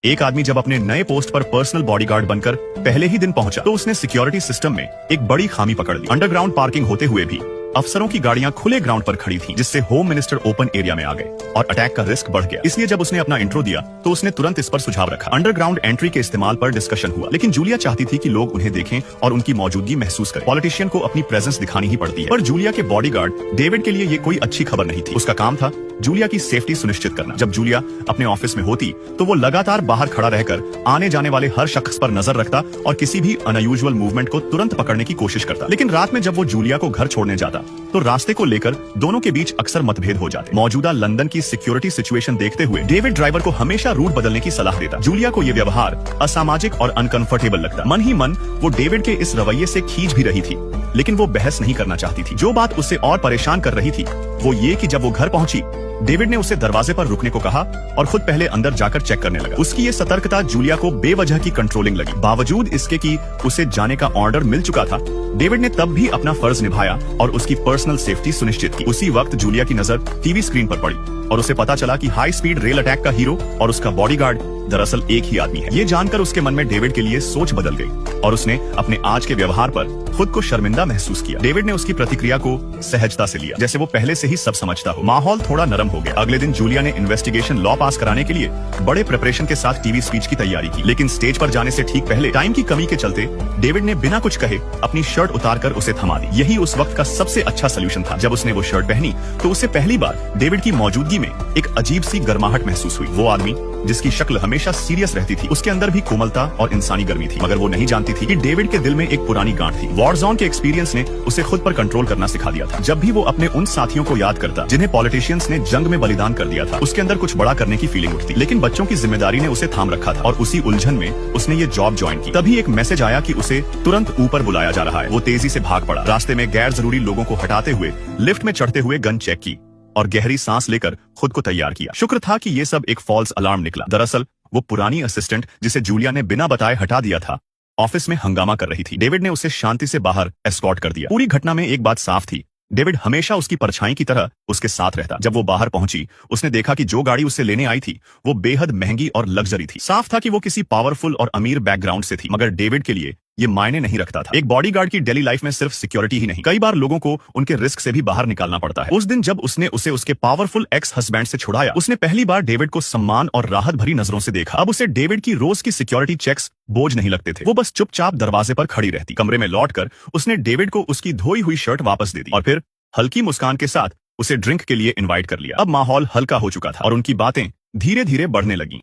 एक आदमी जब अपने नए पोस्ट पर पर्सनल बॉडीगार्ड बनकर पहले ही दिन पहुंचा तो उसने सिक्योरिटी सिस्टम में एक बड़ी खामी पकड़ ली। अंडरग्राउंड पार्किंग होते हुए भी अफसरों की गाड़ियां खुले ग्राउंड पर खड़ी थीं, जिससे होम मिनिस्टर ओपन एरिया में आ गए और अटैक का रिस्क बढ़ गया। इसलिए जब उसने अपना इंट्रो दिया तो उसने तुरंत इस पर सुझाव रखा। अंडरग्राउंड एंट्री के इस्तेमाल पर डिस्कशन हुआ, लेकिन जूलिया चाहती थी कि लोग उन्हें देखें और उनकी मौजूदगी महसूस करें। पॉलिटिशियन को अपनी प्रेजेंस दिखानी ही पड़ती है, पर जूलिया के बॉडीगार्ड डेविड के लिए ये कोई अच्छी खबर नहीं थी। उसका काम था जूलिया की सेफ्टी सुनिश्चित करना। जब जूलिया अपने ऑफिस में होती तो वो लगातार बाहर खड़ा रहकर आने जाने वाले हर शख्स पर नजर रखता और किसी भी अनयूजुअल मूवमेंट को तुरंत पकड़ने की कोशिश करता। लेकिन रात में जब वो जूलिया को घर छोड़ने जाता तो रास्ते को लेकर दोनों के बीच अक्सर मतभेद हो जाते। मौजूदा लंदन की सिक्योरिटी सिचुएशन देखते हुए डेविड ड्राइवर को हमेशा रूट बदलने की सलाह देता। जूलिया को यह व्यवहार असामाजिक और अनकंफर्टेबल लगता। मन ही मन वो डेविड के इस रवैये से खींच भी रही थी, लेकिन वो बहस नहीं करना चाहती थी। जो बात उसे और परेशान कर रही थी वो ये कि जब वो घर पहुंची डेविड ने उसे दरवाजे पर रुकने को कहा और खुद पहले अंदर जाकर चेक करने लगा। उसकी ये सतर्कता जूलिया को बेवजह की कंट्रोलिंग लगी। बावजूद इसके कि उसे जाने का ऑर्डर मिल चुका था, डेविड ने तब भी अपना फर्ज निभाया और उसकी पर्सनल सेफ्टी सुनिश्चित की। उसी वक्त जूलिया की नजर टीवी स्क्रीन पर पड़ी और उसे पता चला कि हाई स्पीड रेल अटैक का हीरो और उसका बॉडीगार्ड दरअसल एक ही आदमी है। ये जानकर उसके मन में डेविड के लिए सोच बदल गई और उसने अपने आज के व्यवहार पर खुद को शर्मिंदा महसूस किया। डेविड ने उसकी प्रतिक्रिया को सहजता से लिया, जैसे वो पहले से ही सब समझता हो। माहौल थोड़ा नरम हो गया। अगले दिन जूलिया ने इन्वेस्टिगेशन लॉ पास कराने के लिए बड़े प्रिपरेशन के साथ टीवी स्पीच की तैयारी की, लेकिन स्टेज पर जाने से ठीक पहले टाइम की कमी के चलते डेविड ने बिना कुछ कहे अपनी शर्ट उतारकर उसे थमा दी। यही उस वक्त का सबसे अच्छा सोल्यूशन था। जब उसने वो शर्ट पहनी तो उसे पहली बार डेविड की मौजूदगी में एक अजीब सी गर्माहट महसूस हुई। वो आदमी जिसकी शक्ल हमेशा सीरियस रहती थी, उसके अंदर भी कोमलता और इंसानी गर्मी थी, मगर वो नहीं जानती थी कि डेविड के दिल में एक पुरानी गांठ थी। वॉरजोन के एक्सपीरियंस ने उसे खुद पर कंट्रोल करना सिखा दिया था। जब भी वो अपने उन साथियों को याद करता जिन्हें पॉलिटिशियंस ने जंग में बलिदान कर दिया था, उसके अंदर कुछ बड़ा करने की फीलिंग उठती। लेकिन बच्चों की जिम्मेदारी ने उसे थाम रखा था और उसी उलझन में उसने ये जॉब ज्वाइन की। तभी एक मैसेज आया कि उसे तुरंत ऊपर बुलाया जा रहा है। वो तेजी से भाग पड़ा, रास्ते में गैर जरूरी लोगों को हटाते हुए लिफ्ट में चढ़ते हुए गन चेक की और गहरी सांस लेकर खुद को तैयार किया। शुक्र था कि ये सब एक फॉल्स अलार्म निकला। दरअसल वो पुरानी असिस्टेंट जिसे जूलिया ने बिना बताए हटा दिया था, ऑफिस में हंगामा कर रही थी। डेविड ने उसे शांति से बाहर एस्कॉर्ट कर दिया। पूरी घटना में एक बात साफ थी, डेविड हमेशा उसकी परछाई की तरह उसके साथ रहता। जब वो बाहर पहुंची उसने देखा कि जो गाड़ी उसे लेने आई थी वो बेहद महंगी और लग्जरी थी। साफ था कि वो किसी पावरफुल और अमीर बैकग्राउंड से थी, मगर डेविड के लिए ये मायने नहीं रखता था। एक बॉडीगार्ड की डेली लाइफ में सिर्फ सिक्योरिटी ही नहीं, कई बार लोगों को उनके रिस्क से भी बाहर निकालना पड़ता है। उस दिन जब उसने उसे उसके पावरफुल एक्स हस्बैंड से छुड़ाया, उसने पहली बार डेविड को सम्मान और राहत भरी नजरों से देखा। अब उसे डेविड की रोज की सिक्योरिटी चेक्स बोझ नहीं लगते थे। वो बस चुपचाप दरवाजे पर खड़ी रहती। कमरे में लौटकर उसने डेविड को उसकी धोई हुई शर्ट वापस दे दी और फिर हल्की मुस्कान के साथ उसे ड्रिंक के लिए इनवाइट कर लिया। अब माहौल हल्का हो चुका था और उनकी बातें धीरे धीरे बढ़ने लगी।